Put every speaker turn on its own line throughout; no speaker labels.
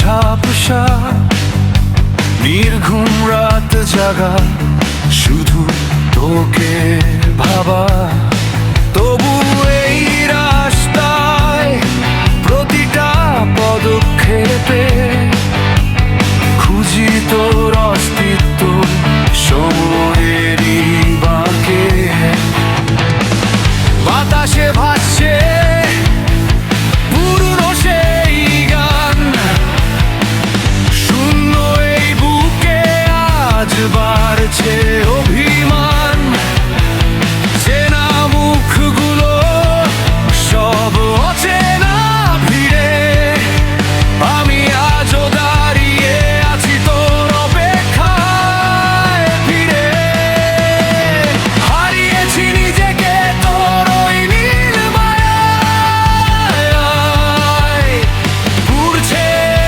ঝাপসা নির্ঘুম রাত জাগা, শুধু তোকে ভাবা। তবু এই রাস্তায় প্রতিটা পদক্ষেপে খুঁজি তোর অস্তিত্ব সময়েরই বাঁকে। বাতাসে ভাসছে পুরনো সেই গান, শূন্য এই বুকে আজ বাড়ছে অভিমান। চেনা মুখগুলো সব অচেনা ভিড়ে, আমি আজও দাঁড়িয়ে আছি তোর অপেক্ষায় ফিরে। হারিয়েছি নিজেকে তোর ওই নীল মায়ায়, ঘুরছে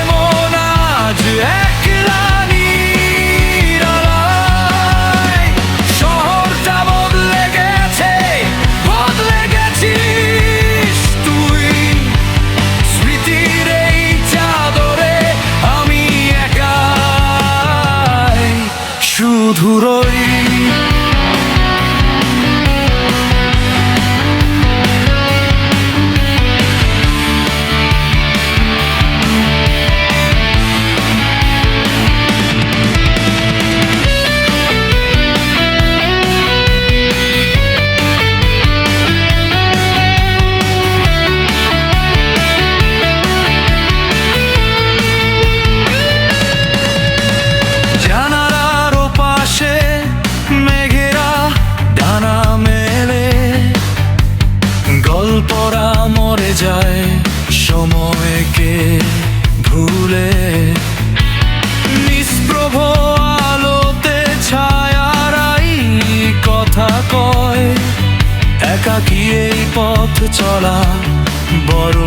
মন আজ একলা নিরালায়। শহরটা বদলে গেছে, বদলে গেছিস তুই। স্মৃতির এই চাদরে আমি একাই শুধু রই। জানালার ওপাশে মেঘেরা ডানা মেলে, গল্পরা মরে যায় সময়কে ভুলে। নিষ্প্রভ আলোতে ছায়ারাই কথা কয়, একাকী এই পথ চলা বড়